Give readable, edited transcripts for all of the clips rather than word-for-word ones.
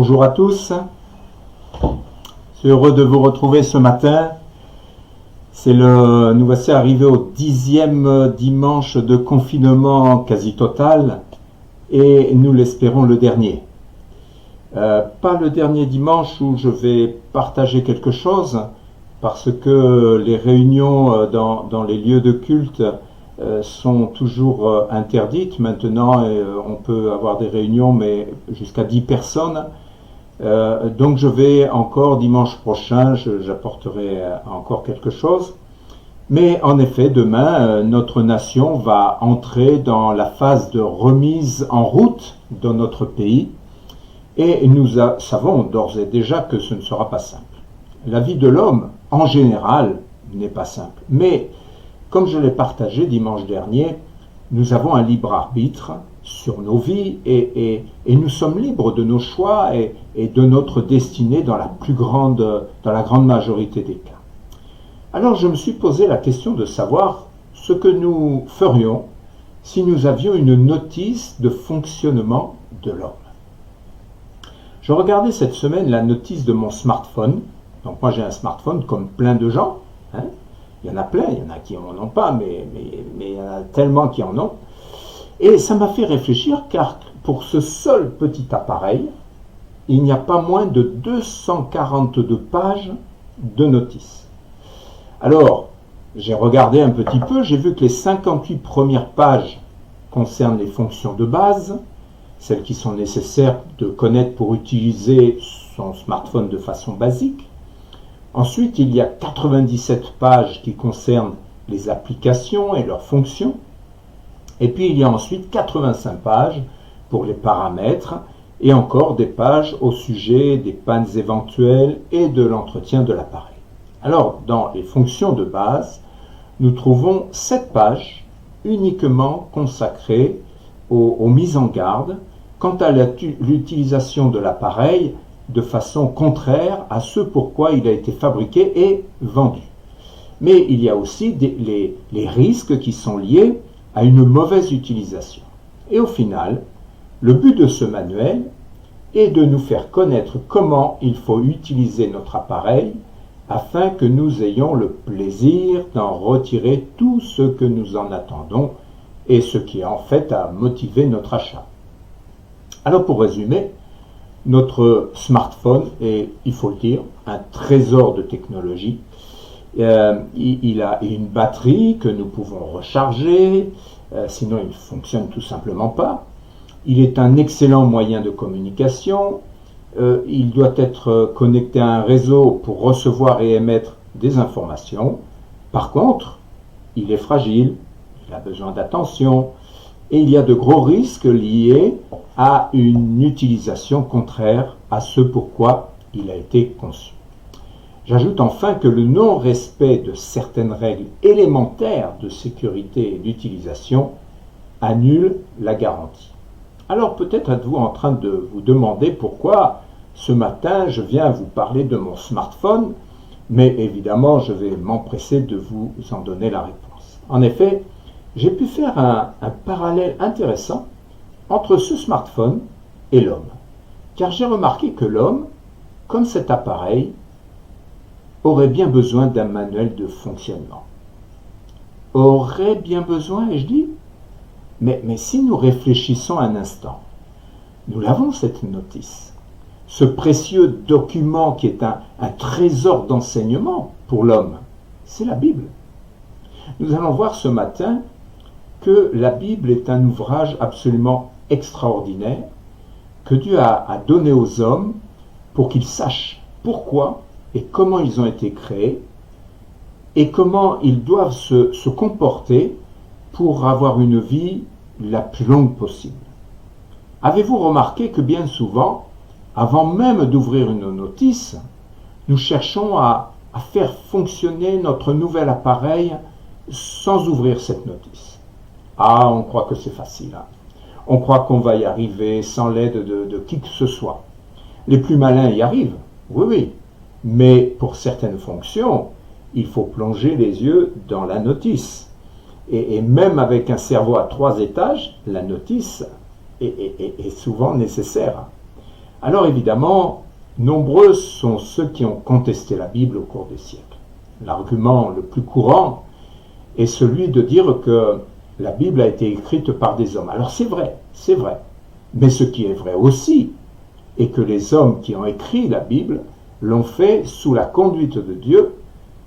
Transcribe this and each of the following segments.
Bonjour à tous, je suis heureux de vous retrouver ce matin. Nous voici arrivés au 10e dimanche de confinement quasi total et nous l'espérons le dernier. Pas le dernier dimanche où je vais partager quelque chose parce que les réunions dans les lieux de culte sont toujours interdites. Maintenant, on peut avoir des réunions, mais jusqu'à 10 personnes. Donc je vais encore dimanche prochain, j'apporterai encore quelque chose. Mais en effet, demain, notre nation va entrer dans la phase de remise en route dans notre pays. Et nous savons d'ores et déjà que ce ne sera pas simple. La vie de l'homme, en général, n'est pas simple. Mais comme je l'ai partagé dimanche dernier, nous avons un libre arbitre sur nos vies et nous sommes libres de nos choix et de notre destinée dans la grande majorité des cas. Alors je me suis posé la question de savoir ce que nous ferions si nous avions une notice de fonctionnement de l'homme. Je regardais cette semaine la notice de mon smartphone. Donc moi j'ai un smartphone comme plein de gens. Il y en a plein, il y en a qui n'en ont pas, mais il y en a tellement qui en ont. Et ça m'a fait réfléchir car pour ce seul petit appareil, il n'y a pas moins de 242 pages de notices. Alors, j'ai regardé un petit peu, j'ai vu que les 58 premières pages concernent les fonctions de base, celles qui sont nécessaires de connaître pour utiliser son smartphone de façon basique. Ensuite, il y a 97 pages qui concernent les applications et leurs fonctions. Et puis, il y a ensuite 85 pages pour les paramètres et encore des pages au sujet des pannes éventuelles et de l'entretien de l'appareil. Alors, dans les fonctions de base, nous trouvons 7 pages uniquement consacrées aux mises en garde quant à l'utilisation de l'appareil de façon contraire à ce pourquoi il a été fabriqué et vendu. Mais il y a aussi les risques qui sont liés à une mauvaise utilisation. Et au final, le but de ce manuel est de nous faire connaître comment il faut utiliser notre appareil afin que nous ayons le plaisir d'en retirer tout ce que nous en attendons et ce qui en fait a motivé notre achat. Alors pour résumer, notre smartphone est, il faut le dire, un trésor de technologie. Il a une batterie que nous pouvons recharger, sinon il ne fonctionne tout simplement pas. Il est un excellent moyen de communication. Il doit être connecté à un réseau pour recevoir et émettre des informations. Par contre, il est fragile, il a besoin d'attention et il y a de gros risques liés à une utilisation contraire à ce pourquoi il a été conçu. J'ajoute enfin que le non-respect de certaines règles élémentaires de sécurité et d'utilisation annule la garantie. Alors peut-être êtes-vous en train de vous demander pourquoi ce matin je viens vous parler de mon smartphone, mais évidemment je vais m'empresser de vous en donner la réponse. En effet, j'ai pu faire un parallèle intéressant entre ce smartphone et l'homme, car j'ai remarqué que l'homme, comme cet appareil, aurait bien besoin d'un manuel de fonctionnement. Aurait bien besoin, ai-je dit ? Mais si nous réfléchissons un instant, nous l'avons cette notice, ce précieux document qui est un trésor d'enseignement pour l'homme, c'est la Bible. Nous allons voir ce matin que la Bible est un ouvrage absolument extraordinaire que Dieu a donné aux hommes pour qu'ils sachent pourquoi et comment ils ont été créés et comment ils doivent se comporter pour avoir une vie la plus longue possible. Avez-vous remarqué que bien souvent, avant même d'ouvrir une notice, nous cherchons à faire fonctionner notre nouvel appareil sans ouvrir cette notice? Ah, on croit que c'est facile. On croit qu'on va y arriver sans l'aide de qui que ce soit. Les plus malins y arrivent, oui. Mais pour certaines fonctions, il faut plonger les yeux dans la notice. Et même avec un cerveau à 3 étages, la notice est souvent nécessaire. Alors évidemment, nombreux sont ceux qui ont contesté la Bible au cours des siècles. L'argument le plus courant est celui de dire que la Bible a été écrite par des hommes. Alors c'est vrai. Mais ce qui est vrai aussi est que les hommes qui ont écrit la Bible l'ont fait sous la conduite de Dieu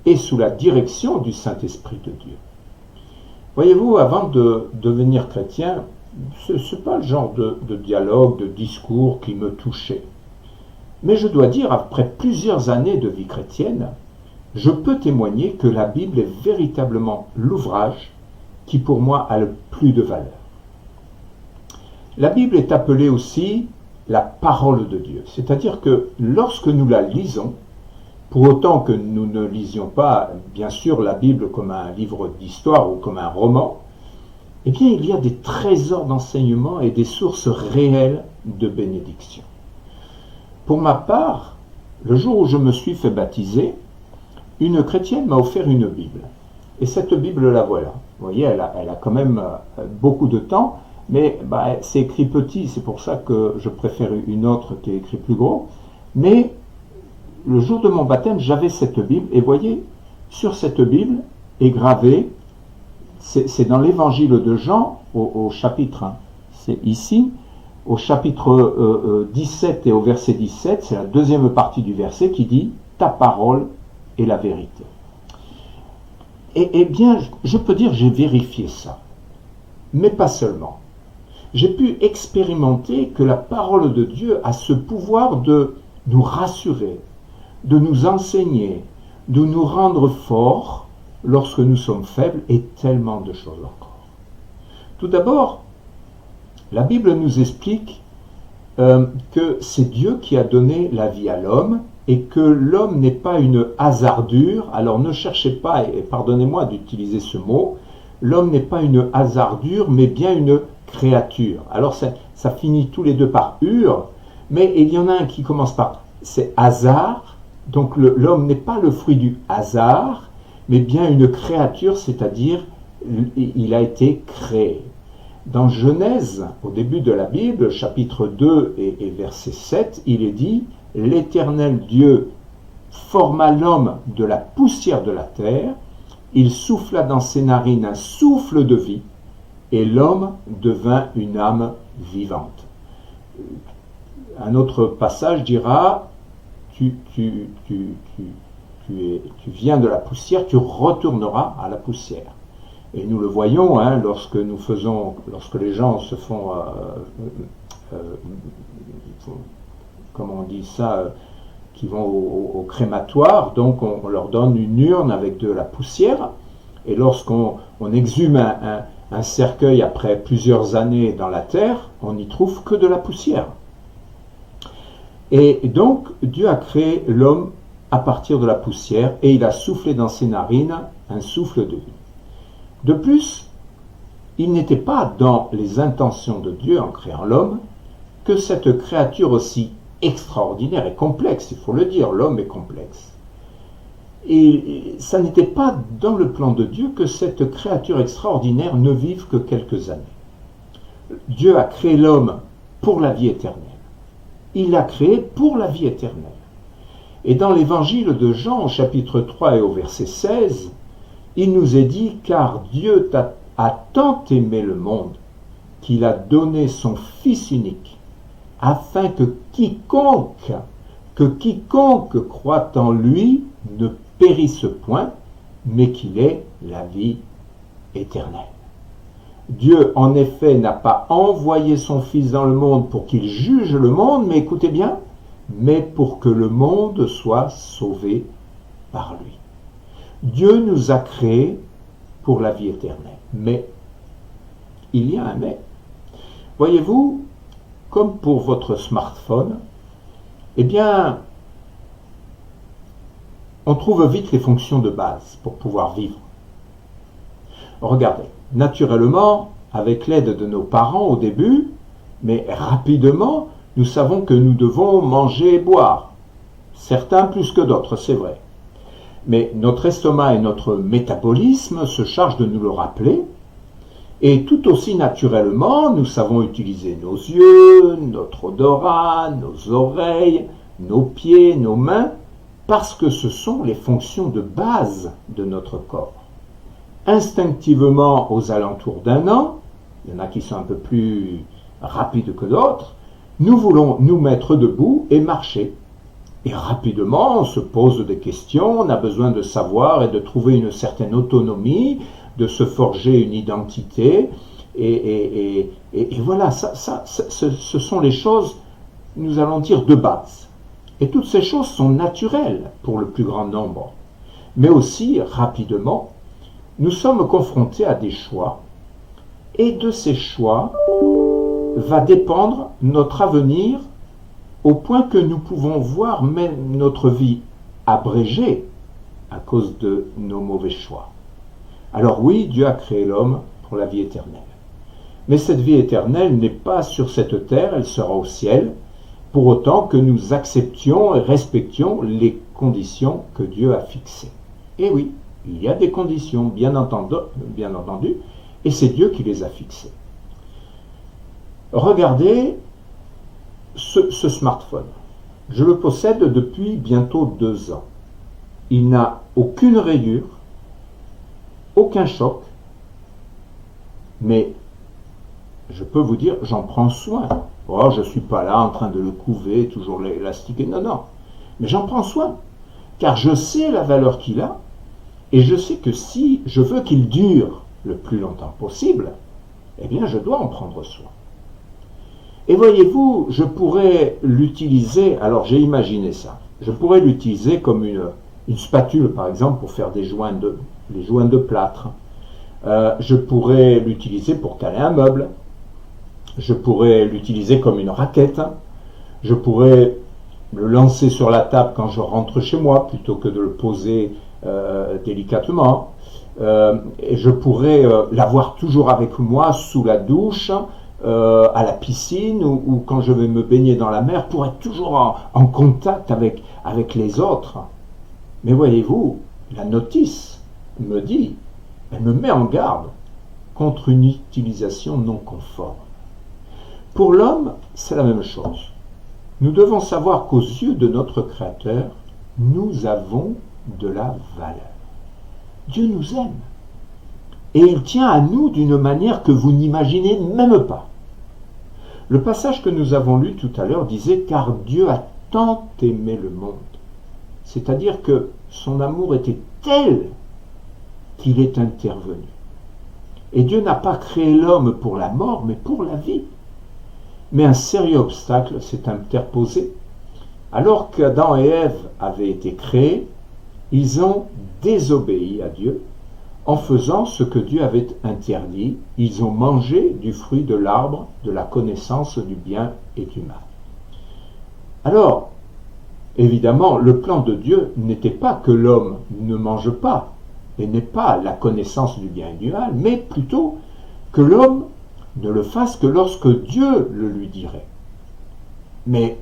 et sous la direction du Saint-Esprit de Dieu. Voyez-vous, avant de devenir chrétien, ce n'est pas le genre de dialogue, de discours qui me touchait. Mais je dois dire, après plusieurs années de vie chrétienne, je peux témoigner que la Bible est véritablement l'ouvrage qui pour moi a le plus de valeur. La Bible est appelée aussi la parole de Dieu, c'est-à-dire que lorsque nous la lisons, pour autant que nous ne lisions pas, bien sûr, la Bible comme un livre d'histoire ou comme un roman, eh bien, il y a des trésors d'enseignement et des sources réelles de bénédiction. Pour ma part, le jour où je me suis fait baptiser, une chrétienne m'a offert une Bible. Et cette Bible, la voilà. Vous voyez, elle a quand même beaucoup de temps, mais c'est écrit petit, c'est pour ça que je préfère une autre qui est écrite plus gros. Mais le jour de mon baptême, j'avais cette Bible, et voyez, sur cette Bible est gravé, c'est dans l'évangile de Jean, au chapitre 1, c'est ici, au chapitre 17 et au verset 17, c'est la deuxième partie du verset qui dit « Ta parole est la vérité ». Eh bien, je peux dire j'ai vérifié ça, mais pas seulement. J'ai pu expérimenter que la parole de Dieu a ce pouvoir de nous rassurer, de nous enseigner, de nous rendre forts lorsque nous sommes faibles et tellement de choses encore. Tout d'abord, la Bible nous explique que c'est Dieu qui a donné la vie à l'homme et que l'homme n'est pas une hasardure. Alors ne cherchez pas, et pardonnez-moi d'utiliser ce mot, l'homme n'est pas une hasardure, mais bien une créature. Alors ça finit tous les deux par ur, mais il y en a un qui commence par c'est hasard, donc l'homme n'est pas le fruit du hasard, mais bien une créature, c'est-à-dire il a été créé. Dans Genèse, au début de la Bible, chapitre 2 et verset 7, il est dit « L'Éternel Dieu forma l'homme de la poussière de la terre, il souffla dans ses narines un souffle de vie, et l'homme devint une âme vivante. » Un autre passage dira « Tu viens de la poussière, tu retourneras à la poussière. » Et nous le voyons, lorsque les gens se font, comment on dit ça, qui vont au crématoire, donc on leur donne une urne avec de la poussière, et lorsqu'on exhume un cercueil après plusieurs années dans la terre, on n'y trouve que de la poussière. Et donc Dieu a créé l'homme à partir de la poussière, et il a soufflé dans ses narines un souffle de vie. De plus, il n'était pas dans les intentions de Dieu en créant l'homme que cette créature aussi extraordinaire et complexe, il faut le dire, l'homme est complexe. Et ça n'était pas dans le plan de Dieu que cette créature extraordinaire ne vive que quelques années. Dieu a créé l'homme pour la vie éternelle. Il l'a créé pour la vie éternelle. Et dans l'évangile de Jean, au chapitre 3 et au verset 16, il nous est dit « Car Dieu a tant aimé le monde qu'il a donné son Fils unique, afin que quiconque croit en lui ne périsse point, mais qu'il ait la vie éternelle. » Dieu, en effet, n'a pas envoyé son Fils dans le monde pour qu'il juge le monde, mais écoutez bien, mais pour que le monde soit sauvé par lui. Dieu nous a créés pour la vie éternelle. Mais, il y a un mais. Voyez-vous, comme pour votre smartphone, eh bien, on trouve vite les fonctions de base pour pouvoir vivre. Regardez, naturellement, avec l'aide de nos parents au début, mais rapidement, nous savons que nous devons manger et boire. Certains plus que d'autres, c'est vrai. Mais notre estomac et notre métabolisme se chargent de nous le rappeler. Et tout aussi naturellement, nous savons utiliser nos yeux, notre odorat, nos oreilles, nos pieds, nos mains, parce que ce sont les fonctions de base de notre corps. Instinctivement, aux alentours d'un an, il y en a qui sont un peu plus rapides que d'autres, nous voulons nous mettre debout et marcher. Et rapidement, on se pose des questions, on a besoin de savoir et de trouver une certaine autonomie, de se forger une identité. Et voilà, ce sont les choses, nous allons dire, de base. Et toutes ces choses sont naturelles pour le plus grand nombre. Mais aussi, rapidement, nous sommes confrontés à des choix. Et de ces choix va dépendre notre avenir, au point que nous pouvons voir même notre vie abrégée à cause de nos mauvais choix. Alors oui, Dieu a créé l'homme pour la vie éternelle. Mais cette vie éternelle n'est pas sur cette terre, elle sera au ciel, pour autant que nous acceptions et respections les conditions que Dieu a fixées. Et oui, il y a des conditions, bien entendu, et c'est Dieu qui les a fixées. Regardez ce smartphone. Je le possède depuis bientôt 2 ans. Il n'a aucune rayure, aucun choc, mais je peux vous dire, j'en prends soin. Oh, je ne suis pas là en train de le couver, toujours l'élastiquer, non. Mais j'en prends soin, car je sais la valeur qu'il a, et je sais que si je veux qu'il dure le plus longtemps possible, eh bien je dois en prendre soin. Et voyez-vous, je pourrais l'utiliser, alors j'ai imaginé ça, je pourrais l'utiliser comme une spatule par exemple pour faire les joints de plâtre. Je pourrais l'utiliser pour caler un meuble. Je pourrais l'utiliser comme une raquette. Je pourrais le lancer sur la table quand je rentre chez moi plutôt que de le poser délicatement. Et je pourrais l'avoir toujours avec moi sous la douche, à la piscine ou quand je vais me baigner dans la mer pour être toujours en contact avec les autres. Mais voyez-vous, la notice me dit, elle me met en garde contre une utilisation non conforme. Pour l'homme, c'est la même chose. Nous devons savoir qu'aux yeux de notre Créateur, nous avons de la valeur. Dieu nous aime. Et il tient à nous d'une manière que vous n'imaginez même pas. Le passage que nous avons lu tout à l'heure disait « Car Dieu a tant aimé le monde ». C'est-à-dire que son amour était tel qu'il est intervenu. Et Dieu n'a pas créé l'homme pour la mort, mais pour la vie. Mais un sérieux obstacle s'est interposé. Alors qu'Adam et Ève avaient été créés, ils ont désobéi à Dieu en faisant ce que Dieu avait interdit. Ils ont mangé du fruit de l'arbre de la connaissance du bien et du mal. Alors, évidemment, le plan de Dieu n'était pas que l'homme ne mange pas et n'ait pas la connaissance du bien et du mal, mais plutôt que l'homme ne le fasse que lorsque Dieu le lui dirait. Mais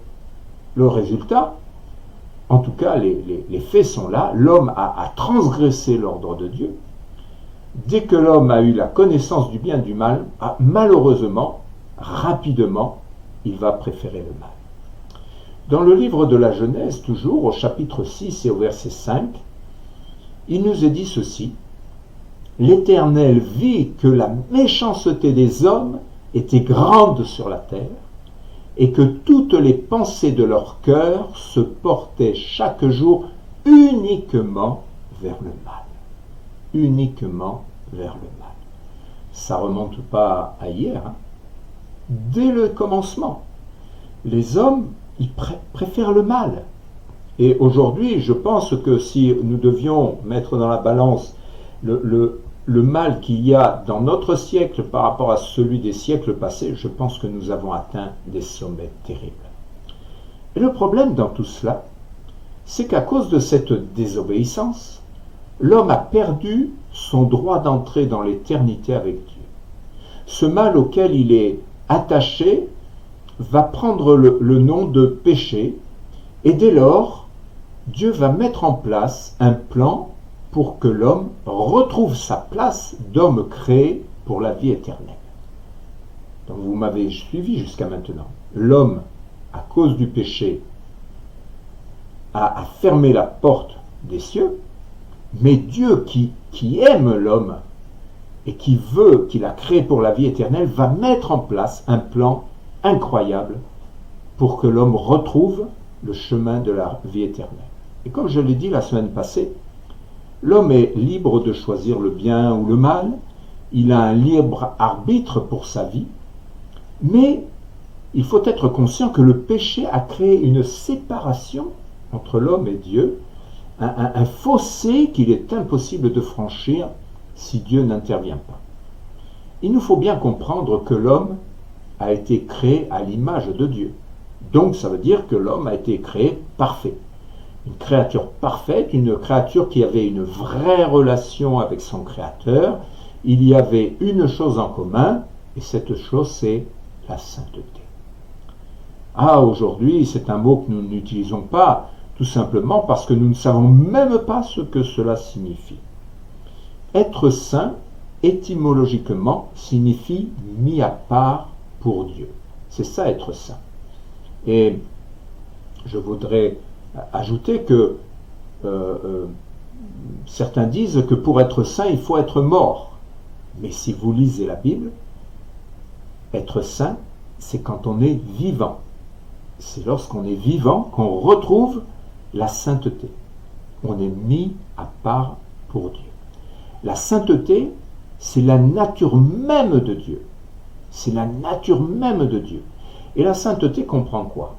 le résultat, en tout cas les faits sont là, l'homme a transgressé l'ordre de Dieu. Dès que l'homme a eu la connaissance du bien et du mal, malheureusement, rapidement, il va préférer le mal. Dans le livre de la Genèse, toujours au chapitre 6 et au verset 5, il nous est dit ceci: « L'Éternel vit que la méchanceté des hommes était grande sur la terre, et que toutes les pensées de leur cœur se portaient chaque jour uniquement vers le mal. » Uniquement vers le mal. Ça ne remonte pas à hier. Dès le commencement, les hommes, ils préfèrent le mal. Et aujourd'hui, je pense que si nous devions mettre dans la balance le mal qu'il y a dans notre siècle par rapport à celui des siècles passés, je pense que nous avons atteint des sommets terribles. Et le problème dans tout cela, c'est qu'à cause de cette désobéissance, l'homme a perdu son droit d'entrer dans l'éternité avec Dieu. Ce mal auquel il est attaché va prendre le nom de péché, et dès lors, Dieu va mettre en place un plan pour que l'homme retrouve sa place d'homme créé pour la vie éternelle. Donc vous m'avez suivi jusqu'à maintenant. L'homme, à cause du péché, a fermé la porte des cieux, mais Dieu qui aime l'homme et qui veut, qu'il a créé pour la vie éternelle, va mettre en place un plan incroyable pour que l'homme retrouve le chemin de la vie éternelle. Et comme je l'ai dit la semaine passée, l'homme est libre de choisir le bien ou le mal, il a un libre arbitre pour sa vie, mais il faut être conscient que le péché a créé une séparation entre l'homme et Dieu, un fossé qu'il est impossible de franchir si Dieu n'intervient pas. Il nous faut bien comprendre que l'homme a été créé à l'image de Dieu. Donc ça veut dire que l'homme a été créé parfait. Une créature parfaite, une créature qui avait une vraie relation avec son Créateur. Il y avait une chose en commun, et cette chose c'est la sainteté. Ah, aujourd'hui, c'est un mot que nous n'utilisons pas, tout simplement parce que nous ne savons même pas ce que cela signifie. Être saint, étymologiquement, signifie mis à part pour Dieu. C'est ça être saint. Et je voudrais ajouter que certains disent que pour être saint, il faut être mort. Mais si vous lisez la Bible, être saint, c'est quand on est vivant. C'est lorsqu'on est vivant qu'on retrouve la sainteté. On est mis à part pour Dieu. La sainteté, c'est la nature même de Dieu. C'est la nature même de Dieu. Et la sainteté comprend quoi?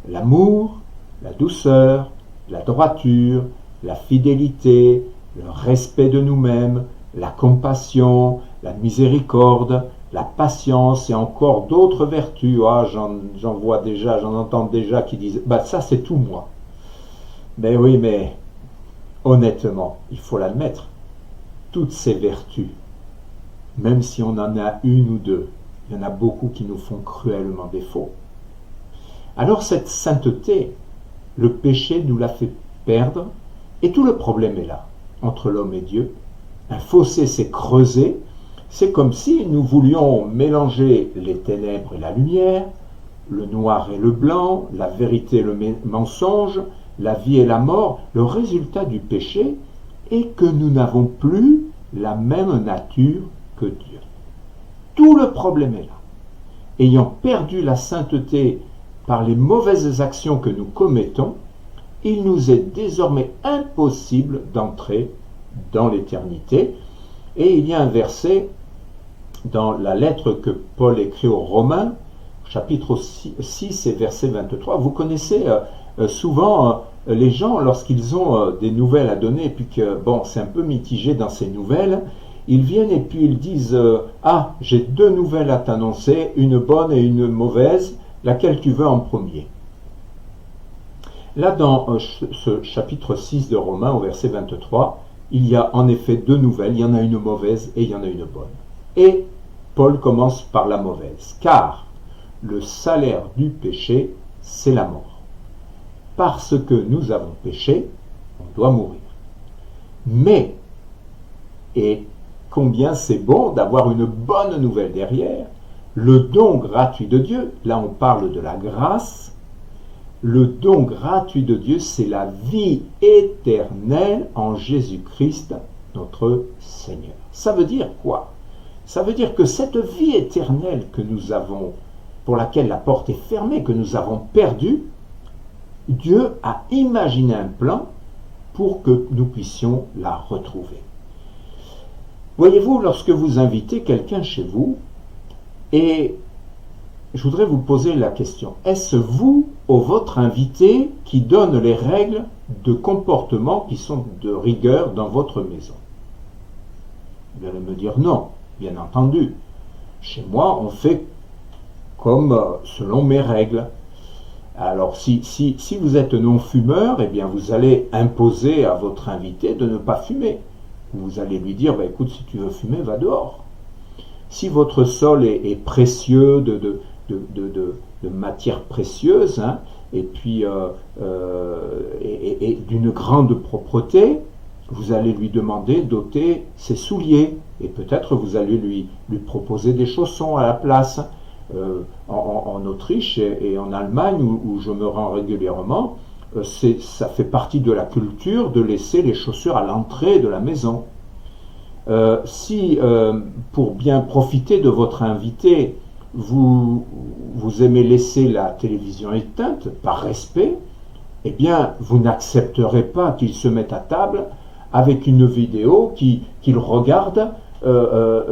L'amour, la douceur, la droiture, la fidélité, le respect de nous-mêmes, la compassion, la miséricorde, la patience et encore d'autres vertus. Ah, j'en vois déjà, j'en entends déjà qui disent « ça c'est tout moi ». Ben oui, mais honnêtement, il faut l'admettre, toutes ces vertus, même si on en a une ou deux, il y en a beaucoup qui nous font cruellement défaut. Alors cette sainteté, le péché nous l'a fait perdre, et tout le problème est là, entre l'homme et Dieu. Un fossé s'est creusé, c'est comme si nous voulions mélanger les ténèbres et la lumière, le noir et le blanc, la vérité et le mensonge, la vie et la mort. Le résultat du péché est que nous n'avons plus la même nature que Dieu. Tout le problème est là. Ayant perdu la sainteté par les mauvaises actions que nous commettons, il nous est désormais impossible d'entrer dans l'éternité. Et il y a un verset dans la lettre que Paul écrit aux Romains, chapitre 6 et verset 23. Vous connaissez souvent les gens, lorsqu'ils ont des nouvelles à donner, et puis que, c'est un peu mitigé dans ces nouvelles, ils viennent et puis ils disent « Ah, j'ai deux nouvelles à t'annoncer, une bonne et une mauvaise, laquelle tu veux en premier ?» Là, dans ce chapitre 6 de Romains, au verset 23, il y a en effet deux nouvelles, il y en a une mauvaise et il y en a une bonne. Et Paul commence par la mauvaise, car le salaire du péché, c'est la mort. Parce que nous avons péché, on doit mourir. Mais, et combien c'est bon d'avoir une bonne nouvelle derrière, le don gratuit de Dieu, là on parle de la grâce, le don gratuit de Dieu, c'est la vie éternelle en Jésus-Christ, notre Seigneur. Ça veut dire quoi? Ça veut dire que cette vie éternelle que nous avons, pour laquelle la porte est fermée, que nous avons perdue, Dieu a imaginé un plan pour que nous puissions la retrouver. Voyez-vous, lorsque vous invitez quelqu'un chez vous, et je voudrais vous poser la question, est-ce vous ou votre invité qui donne les règles de comportement qui sont de rigueur dans votre maison? Vous allez me dire non, bien entendu. Chez moi, on fait comme selon mes règles. Alors, si vous êtes non-fumeur, eh bien, vous allez imposer à votre invité de ne pas fumer. Vous allez lui dire, écoute, si tu veux fumer, va dehors. Si votre sol est précieux, de matières précieuses, et puis et d'une grande propreté, vous allez lui demander d'ôter ses souliers, Et peut-être vous allez lui proposer des chaussons à la place. En Autriche et en Allemagne, où je me rends régulièrement, ça fait partie de la culture de laisser les chaussures à l'entrée de la maison. Si, pour bien profiter de votre invité, vous aimez laisser la télévision éteinte, par respect, eh bien, vous n'accepterez pas qu'il se mette à table avec une vidéo qu'il regarde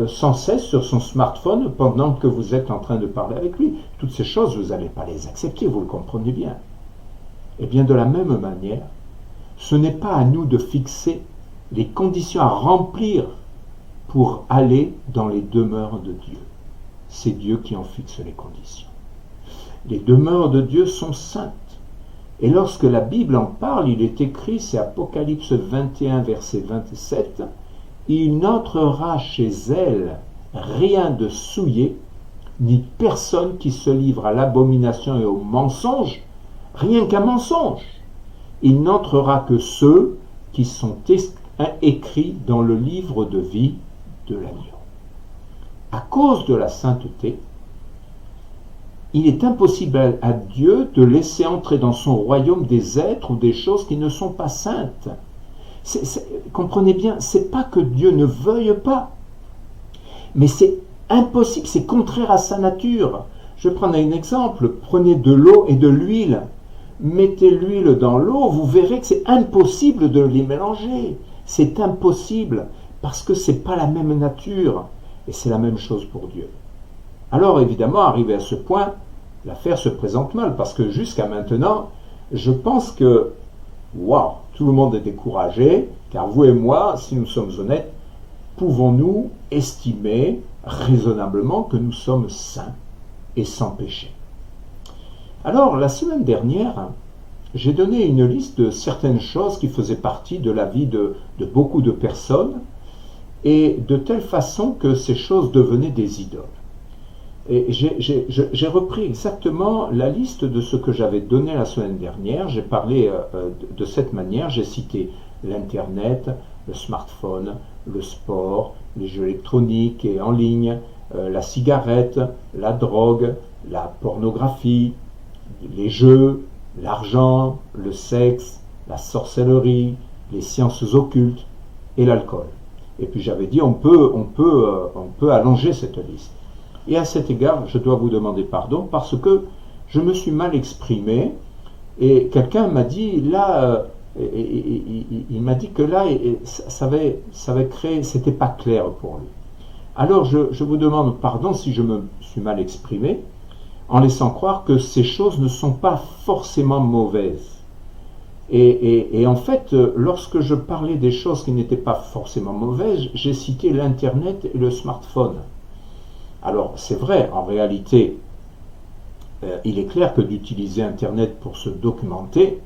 sans cesse sur son smartphone pendant que vous êtes en train de parler avec lui. Toutes ces choses, vous n'allez pas les accepter, vous le comprenez bien. Eh bien, de la même manière, ce n'est pas à nous de fixer les conditions à remplir pour aller dans les demeures de Dieu. C'est Dieu qui en fixe les conditions. Les demeures de Dieu sont saintes. Et lorsque la Bible en parle, il est écrit, c'est Apocalypse 21, verset 27, « Il n'entrera chez elle rien de souillé, ni personne qui se livre à l'abomination et au mensonge, rien qu'un mensonge. Il n'entrera que ceux qui sont écrits dans le livre de vie de l'agneau. » À cause de la sainteté, il est impossible à Dieu de laisser entrer dans son royaume des êtres ou des choses qui ne sont pas saintes. Comprenez bien, c'est pas que Dieu ne veuille pas, mais c'est impossible, c'est contraire à sa nature. Je vais prendre un exemple, prenez de l'eau et de l'huile, mettez l'huile dans l'eau, vous verrez que c'est impossible de les mélanger. C'est impossible, parce que c'est pas la même nature, et c'est la même chose pour Dieu. Alors évidemment, arrivé à ce point, l'affaire se présente mal, parce que jusqu'à maintenant, je pense que, waouh, tout le monde est découragé, car vous et moi, si nous sommes honnêtes, pouvons-nous estimer raisonnablement que nous sommes saints et sans péché. Alors, la semaine dernière, j'ai donné une liste de certaines choses qui faisaient partie de la vie de beaucoup de personnes, et de telle façon que ces choses devenaient des idoles. Et j'ai repris exactement la liste de ce que j'avais donné la semaine dernière. J'ai parlé de cette manière, j'ai cité l'Internet, le smartphone, le sport, les jeux électroniques et en ligne, la cigarette, la drogue, la pornographie, les jeux, l'argent, le sexe, la sorcellerie, les sciences occultes et l'alcool. Et puis j'avais dit on peut allonger cette liste. Et à cet égard, je dois vous demander pardon parce que je me suis mal exprimé et quelqu'un m'a dit là, il m'a dit que là, ça avait créé, c'était pas clair pour lui. Alors je vous demande pardon si je me suis mal exprimé en laissant croire que ces choses ne sont pas forcément mauvaises. Et en fait, lorsque je parlais des choses qui n'étaient pas forcément mauvaises, j'ai cité l'Internet et le smartphone. Alors, c'est vrai, en réalité, il est clair que d'utiliser Internet pour se documenter,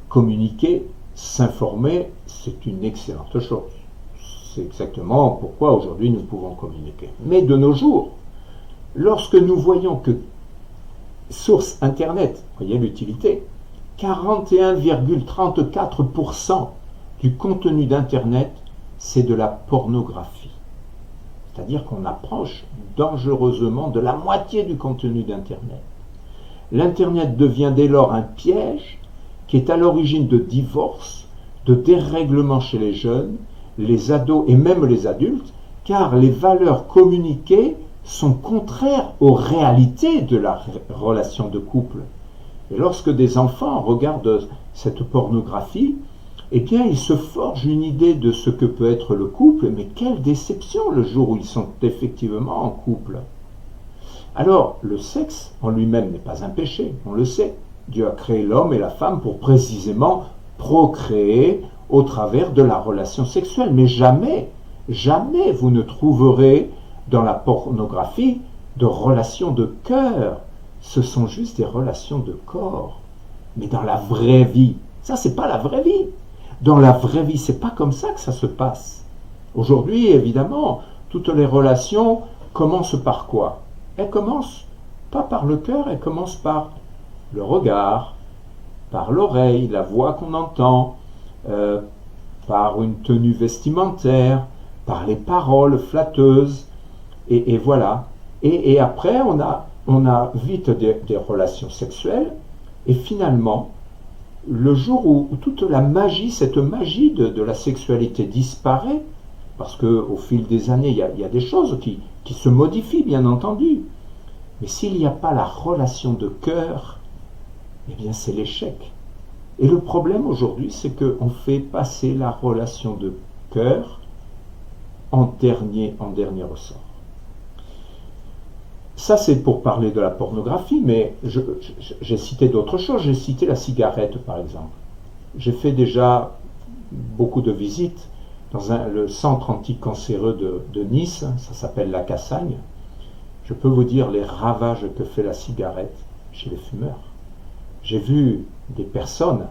communiquer, s'informer, c'est une excellente chose. C'est exactement pourquoi aujourd'hui nous pouvons communiquer. Mais de nos jours, lorsque nous voyons que source Internet, voyez l'utilité, 41,34% du contenu d'Internet, c'est de la pornographie. C'est-à-dire qu'on approche dangereusement de la moitié du contenu d'Internet. L'Internet devient dès lors un piège qui est à l'origine de divorces, de dérèglements chez les jeunes, les ados et même les adultes, car les valeurs communiquées sont contraires aux réalités de la relation de couple. Et lorsque des enfants regardent cette pornographie, eh bien, ils se forgent une idée de ce que peut être le couple, mais quelle déception le jour où ils sont effectivement en couple. Alors, le sexe en lui-même n'est pas un péché, on le sait. Dieu a créé l'homme et la femme pour précisément procréer au travers de la relation sexuelle. Mais jamais, jamais vous ne trouverez dans la pornographie de relations de cœur. Ce sont juste des relations de corps. Mais dans la vraie vie, ça c'est pas la vraie vie. Dans la vraie vie, c'est pas comme ça que ça se passe. Aujourd'hui, évidemment, toutes les relations commencent par quoi? Elles commencent pas par le cœur, elles commencent par le regard, par l'oreille, la voix qu'on entend, par une tenue vestimentaire, par les paroles flatteuses, et voilà. Et après, on a vite des relations sexuelles, et finalement, le jour où toute la magie, cette magie de la sexualité disparaît, parce qu'au fil des années, il y a des choses qui se modifient, bien entendu. Mais s'il n'y a pas la relation de cœur, eh bien c'est l'échec. Et le problème aujourd'hui, c'est qu'on fait passer la relation de cœur en dernier ressort. Ça, c'est pour parler de la pornographie, mais j'ai cité d'autres choses. J'ai cité la cigarette, par exemple. J'ai fait déjà beaucoup de visites dans le centre anticancéreux de Nice, ça s'appelle la Cassagne. Je peux vous dire les ravages que fait la cigarette chez les fumeurs. J'ai vu des personnes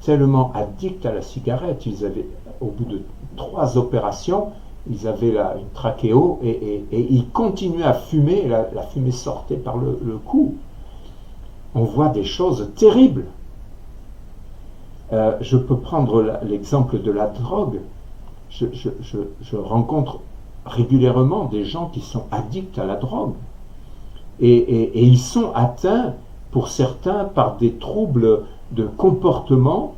tellement addictes à la cigarette, ils avaient, au bout de 3 opérations, ils avaient une trachéo et ils continuaient à fumer, la fumée sortait par le cou. On voit des choses terribles. Je peux prendre l'exemple de la drogue. Je rencontre régulièrement des gens qui sont addicts à la drogue. Et ils sont atteints, pour certains, par des troubles de comportement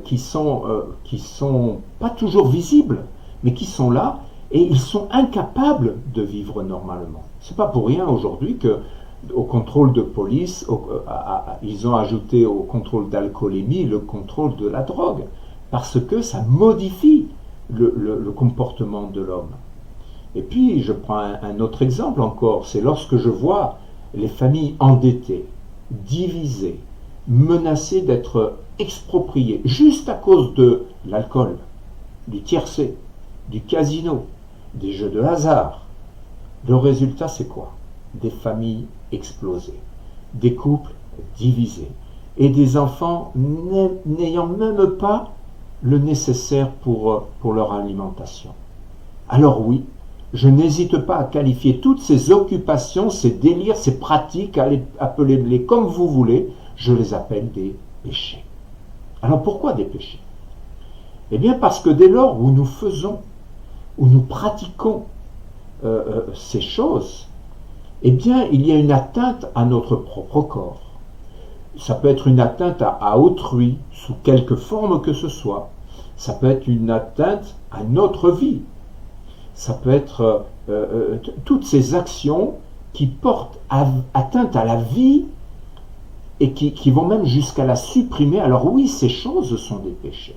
qui sont pas toujours visibles, mais qui sont là, et ils sont incapables de vivre normalement. C'est pas pour rien aujourd'hui que au contrôle de police, ils ont ajouté au contrôle d'alcoolémie le contrôle de la drogue, parce que ça modifie le comportement de l'homme. Et puis, je prends un autre exemple encore, c'est lorsque je vois les familles endettées, divisées, menacées d'être expropriées, juste à cause de l'alcool, du tiercé, du casino, des jeux de hasard. Le résultat, c'est quoi? Des familles explosées, des couples divisés, et des enfants n'ayant même pas le nécessaire pour leur alimentation. Alors oui, je n'hésite pas à qualifier toutes ces occupations, ces délires, ces pratiques, appelez-les comme vous voulez, je les appelle des péchés. Alors pourquoi des péchés? Eh bien parce que dès lors où nous faisons, où nous pratiquons ces choses, eh bien il y a une atteinte à notre propre corps. Ça peut être une atteinte à autrui, sous quelque forme que ce soit. Ça peut être une atteinte à notre vie. Ça peut être toutes ces actions qui portent atteinte à la vie et qui vont même jusqu'à la supprimer. Alors oui, ces choses sont des péchés.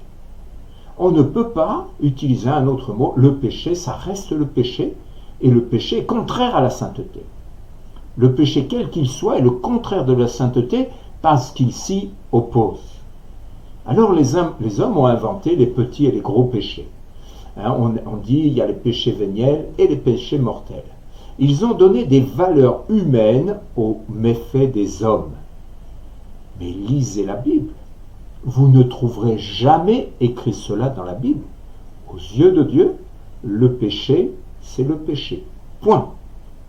On ne peut pas utiliser un autre mot. Le péché, ça reste le péché, et le péché est contraire à la sainteté. Le péché, quel qu'il soit, est le contraire de la sainteté parce qu'il s'y oppose. Alors les hommes ont inventé les petits et les gros péchés. On dit il y a les péchés véniels et les péchés mortels. Ils ont donné des valeurs humaines aux méfaits des hommes. Mais lisez la Bible. Vous ne trouverez jamais écrit cela dans la Bible. Aux yeux de Dieu, le péché, c'est le péché. Point.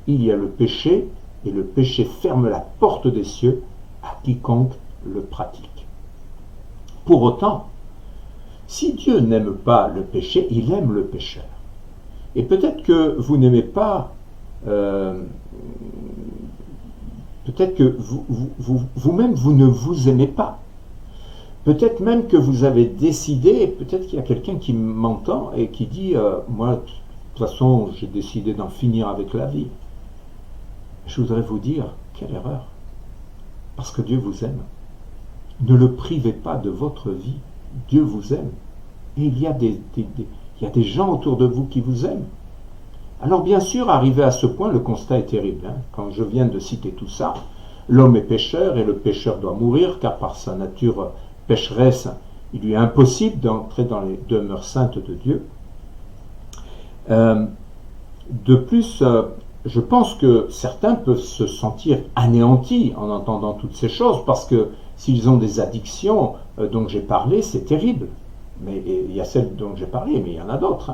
Il y a le péché, et le péché ferme la porte des cieux à quiconque le pratique. Pour autant, si Dieu n'aime pas le péché, il aime le pécheur. Et peut-être que vous n'aimez pas, peut-être que vous-même, vous ne vous aimez pas. Peut-être même que vous avez décidé, peut-être qu'il y a quelqu'un qui m'entend et qui dit moi, de toute façon, j'ai décidé d'en finir avec la vie. Je voudrais vous dire, quelle erreur. Parce que Dieu vous aime. Ne le privez pas de votre vie. Dieu vous aime. Et il y a des gens autour de vous qui vous aiment. Alors bien sûr, arrivé à ce point, le constat est terrible. Quand je viens de citer tout ça, l'homme est pécheur et le pécheur doit mourir, car par sa nature pécheresse, il lui est impossible d'entrer dans les demeures saintes de Dieu. De plus, je pense que certains peuvent se sentir anéantis en entendant toutes ces choses, parce que s'ils ont des addictions dont j'ai parlé, c'est terrible. Mais il y a celles dont j'ai parlé, mais il y en a d'autres.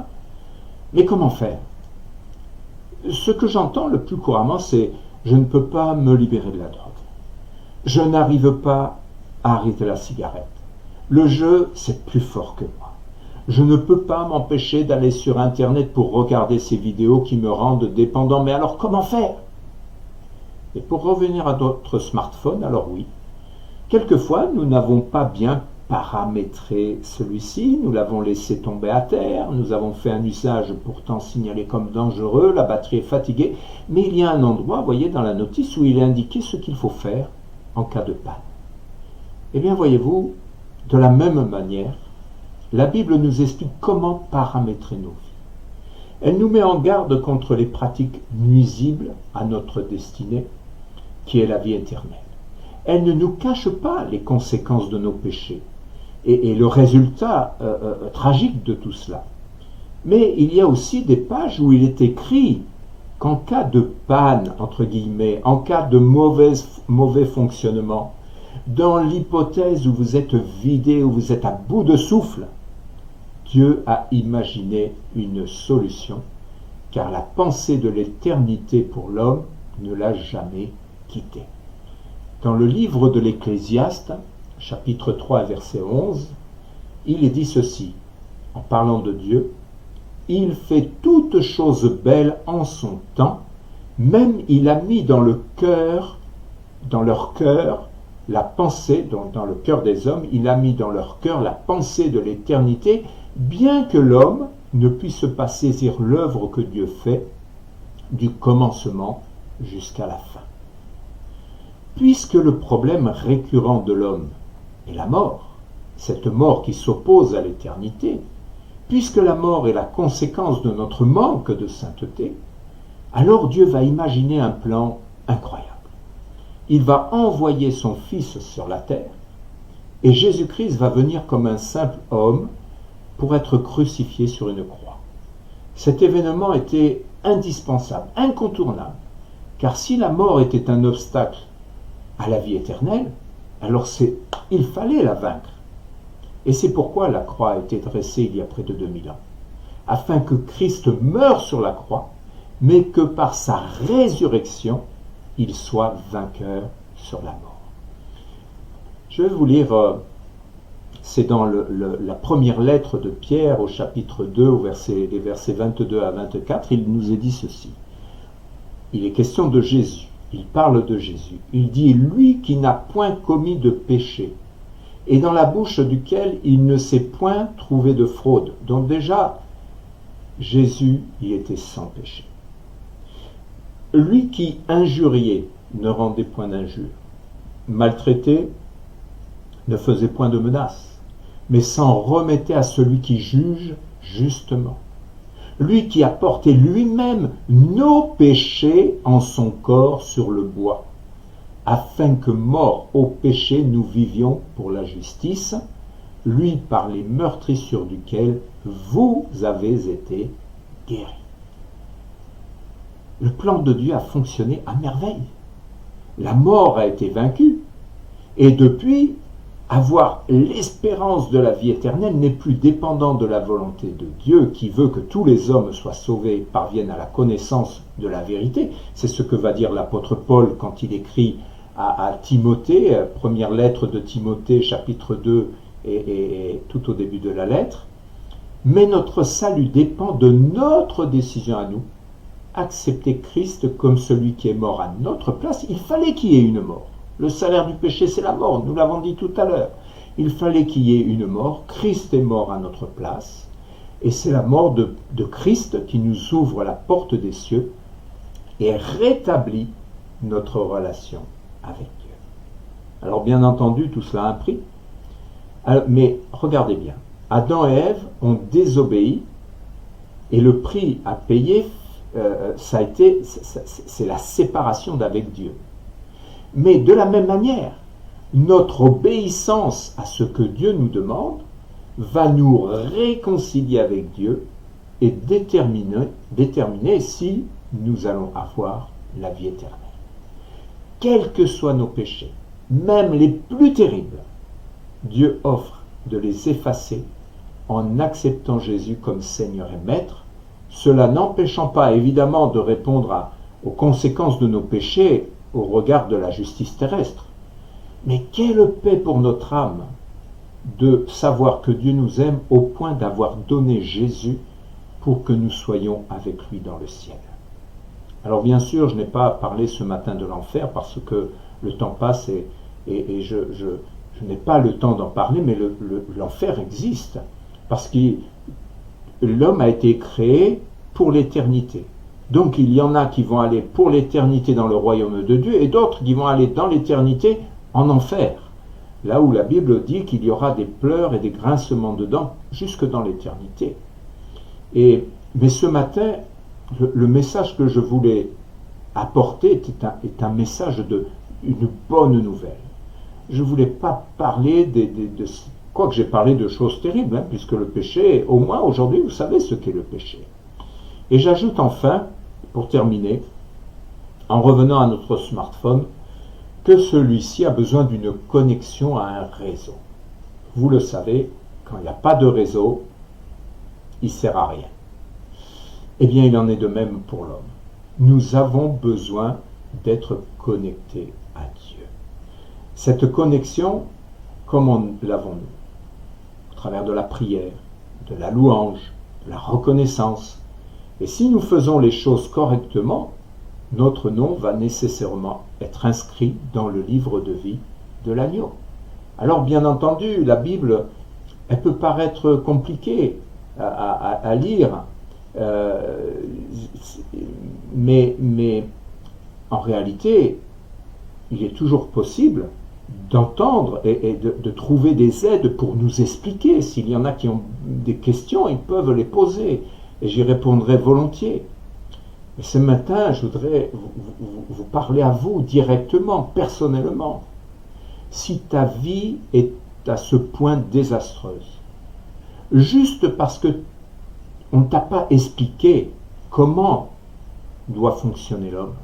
Mais comment faire? Ce que j'entends le plus couramment, c'est « je ne peux pas me libérer de la drogue. Je n'arrive pas à arrêter la cigarette. Le jeu, c'est plus fort que moi. Je ne peux pas m'empêcher d'aller sur Internet pour regarder ces vidéos qui me rendent dépendant. Mais alors comment faire? Et pour revenir à notre smartphone, alors oui, quelquefois nous n'avons pas bien paramétré celui-ci, nous l'avons laissé tomber à terre, nous avons fait un usage pourtant signalé comme dangereux, la batterie est fatiguée, mais il y a un endroit, voyez, dans la notice où il est indiqué ce qu'il faut faire en cas de panne. Eh bien, voyez-vous, de la même manière, la Bible nous explique comment paramétrer nos vies. Elle nous met en garde contre les pratiques nuisibles à notre destinée, qui est la vie éternelle. Elle ne nous cache pas les conséquences de nos péchés et le résultat tragique de tout cela. Mais il y a aussi des pages où il est écrit qu'en cas de panne, entre guillemets, en cas de mauvais fonctionnement, dans l'hypothèse où vous êtes vidé, où vous êtes à bout de souffle, Dieu a imaginé une solution, car la pensée de l'éternité pour l'homme ne l'a jamais quitté. Dans le livre de l'Ecclésiaste, chapitre 3, verset 11, il est dit ceci, en parlant de Dieu, « Il fait toutes choses belles en son temps, même il a mis dans leur cœur, la pensée, dans le cœur des hommes, il a mis dans leur cœur la pensée de l'éternité, bien que l'homme ne puisse pas saisir l'œuvre que Dieu fait du commencement jusqu'à la fin. » Puisque le problème récurrent de l'homme est la mort, cette mort qui s'oppose à l'éternité, puisque la mort est la conséquence de notre manque de sainteté, alors Dieu va imaginer un plan incroyable. Il va envoyer son Fils sur la terre, et Jésus-Christ va venir comme un simple homme pour être crucifié sur une croix. Cet événement était indispensable, incontournable, car si la mort était un obstacle à la vie éternelle, alors il fallait la vaincre. Et c'est pourquoi la croix a été dressée il y a près de 2000 ans, afin que Christ meure sur la croix, mais que par sa résurrection, il soit vainqueur sur la mort. Je vais vous lire, c'est dans la première lettre de Pierre au chapitre 2, les versets 22 à 24, il nous est dit ceci. Il est question de Jésus. Il parle de Jésus. Il dit « Lui qui n'a point commis de péché, et dans la bouche duquel il ne s'est point trouvé de fraude. » Donc déjà, Jésus y était sans péché. « Lui qui injuriait ne rendait point d'injure, maltraitait ne faisait point de menace, mais s'en remettait à celui qui juge justement. Lui qui a porté lui-même nos péchés en son corps sur le bois, afin que, morts au péché, nous vivions pour la justice, lui par les meurtrissures duquel vous avez été guéris. » Le plan de Dieu a fonctionné à merveille. La mort a été vaincue, et depuis, avoir l'espérance de la vie éternelle n'est plus dépendant de la volonté de Dieu qui veut que tous les hommes soient sauvés et parviennent à la connaissance de la vérité. C'est ce que va dire l'apôtre Paul quand il écrit à Timothée, première lettre de Timothée, chapitre 2 et tout au début de la lettre. Mais notre salut dépend de notre décision à nous. Accepter Christ comme celui qui est mort à notre place, il fallait qu'il y ait une mort. Le salaire du péché, c'est la mort, nous l'avons dit tout à l'heure. Il fallait qu'il y ait une mort, Christ est mort à notre place, et c'est la mort de Christ qui nous ouvre la porte des cieux et rétablit notre relation avec Dieu. Alors bien entendu, tout cela a un prix, mais regardez bien, Adam et Ève ont désobéi, et le prix à payer, c'est la séparation d'avec Dieu. Mais de la même manière, notre obéissance à ce que Dieu nous demande va nous réconcilier avec Dieu et déterminer si nous allons avoir la vie éternelle. Quels que soient nos péchés, même les plus terribles, Dieu offre de les effacer en acceptant Jésus comme Seigneur et Maître, cela n'empêchant pas évidemment de répondre aux conséquences de nos péchés au regard de la justice terrestre. Mais quelle paix pour notre âme de savoir que Dieu nous aime au point d'avoir donné Jésus pour que nous soyons avec lui dans le ciel. Alors bien sûr, je n'ai pas parlé ce matin de l'enfer parce que le temps passe et je n'ai pas le temps d'en parler, mais l'enfer existe parce que l'homme a été créé pour l'éternité. Donc il y en a qui vont aller pour l'éternité dans le royaume de Dieu et d'autres qui vont aller dans l'éternité en enfer. Là où la Bible dit qu'il y aura des pleurs et des grincements de dents jusque dans l'éternité. Mais ce matin, le message que je voulais apporter est un message une bonne nouvelle. Je ne voulais pas parler quoique j'ai parlé de choses terribles, puisque le péché, au moins aujourd'hui, vous savez ce qu'est le péché. Et j'ajoute enfin, pour terminer, en revenant à notre smartphone, que celui-ci a besoin d'une connexion à un réseau. Vous le savez, quand il n'y a pas de réseau, il ne sert à rien. Eh bien, il en est de même pour l'homme. Nous avons besoin d'être connectés à Dieu. Cette connexion, comment l'avons-nous? Au travers de la prière, de la louange, de la reconnaissance. Et si nous faisons les choses correctement, notre nom va nécessairement être inscrit dans le livre de vie de l'agneau. Alors bien entendu, la Bible, elle peut paraître compliquée à lire, mais en réalité, il est toujours possible d'entendre et de trouver des aides pour nous expliquer. S'il y en a qui ont des questions, ils peuvent les poser et j'y répondrai volontiers. Mais ce matin, je voudrais vous parler à vous directement, personnellement. Si ta vie est à ce point désastreuse, juste parce que on ne t'a pas expliqué comment doit fonctionner l'homme,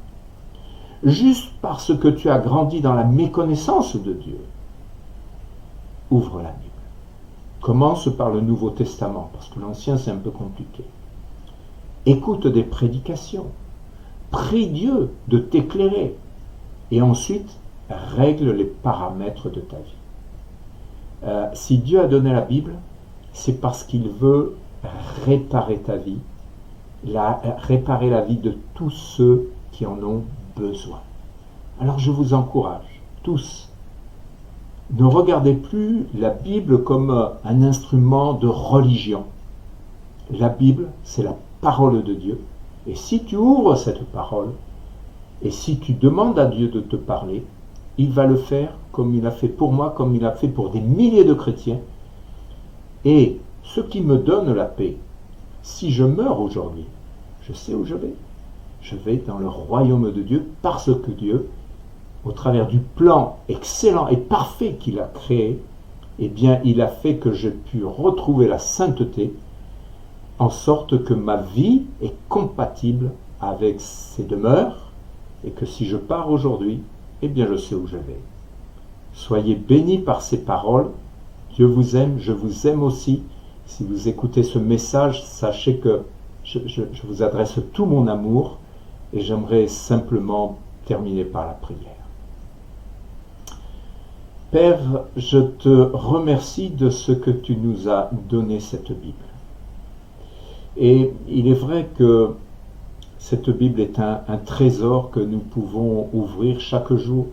juste parce que tu as grandi dans la méconnaissance de Dieu, ouvre la Bible. Commence par le Nouveau Testament, parce que l'Ancien c'est un peu compliqué. Écoute des prédications, prie Dieu de t'éclairer, et ensuite règle les paramètres de ta vie. Si Dieu a donné la Bible, c'est parce qu'il veut réparer ta vie, réparer la vie de tous ceux qui en ont besoin. Alors je vous encourage, tous, ne regardez plus la Bible comme un instrument de religion. La Bible, c'est la parole de Dieu. Et si tu ouvres cette parole, et si tu demandes à Dieu de te parler, il va le faire comme il a fait pour moi, comme il a fait pour des milliers de chrétiens. Et ce qui me donne la paix, si je meurs aujourd'hui, je sais où je vais. Je vais dans le royaume de Dieu parce que Dieu, au travers du plan excellent et parfait qu'il a créé, eh bien, il a fait que j'ai pu retrouver la sainteté en sorte que ma vie est compatible avec ses demeures et que si je pars aujourd'hui, eh bien, je sais où je vais. Soyez bénis par ces paroles. Dieu vous aime, je vous aime aussi. Si vous écoutez ce message, sachez que je vous adresse tout mon amour et j'aimerais simplement terminer par la prière. Père, je te remercie de ce que tu nous as donné cette Bible. Et il est vrai que cette Bible est un trésor que nous pouvons ouvrir chaque jour.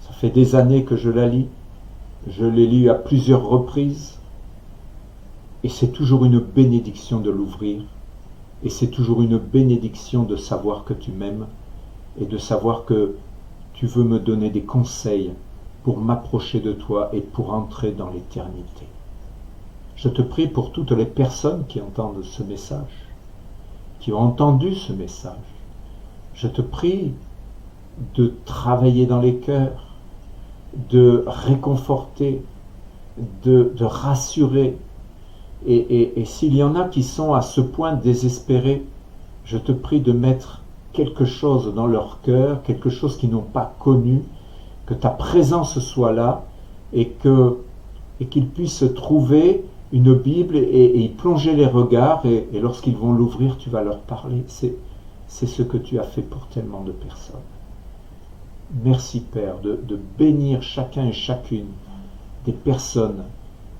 Ça fait des années que je la lis. Je l'ai lue à plusieurs reprises. Et c'est toujours une bénédiction de l'ouvrir. Et c'est toujours une bénédiction de savoir que tu m'aimes et de savoir que tu veux me donner des conseils pour m'approcher de toi et pour entrer dans l'éternité. Je te prie pour toutes les personnes qui entendent ce message, qui ont entendu ce message. Je te prie de travailler dans les cœurs, de réconforter, de rassurer. Et s'il y en a qui sont à ce point désespérés, je te prie de mettre quelque chose dans leur cœur, quelque chose qu'ils n'ont pas connu, que ta présence soit là et qu'ils puissent trouver une Bible et y plonger les regards et lorsqu'ils vont l'ouvrir, tu vas leur parler. C'est ce que tu as fait pour tellement de personnes. Merci Père de bénir chacun et chacune des personnes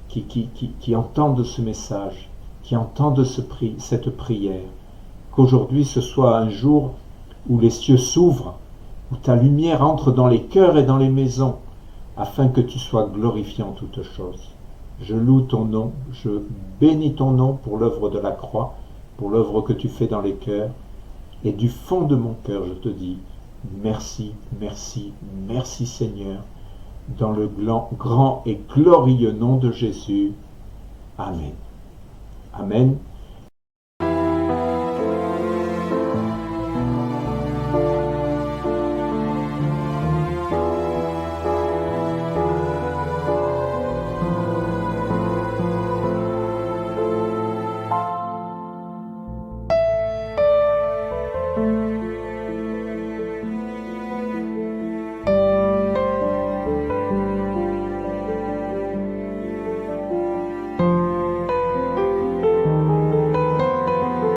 qui entendent ce message, qui entendent cette prière, qu'aujourd'hui ce soit un jour où les cieux s'ouvrent, où ta lumière entre dans les cœurs et dans les maisons, afin que tu sois glorifié en toutes choses. Je loue ton nom, je bénis ton nom pour l'œuvre de la croix, pour l'œuvre que tu fais dans les cœurs, et du fond de mon cœur je te dis merci, merci, merci Seigneur, dans le grand et glorieux nom de Jésus. Amen. Amen.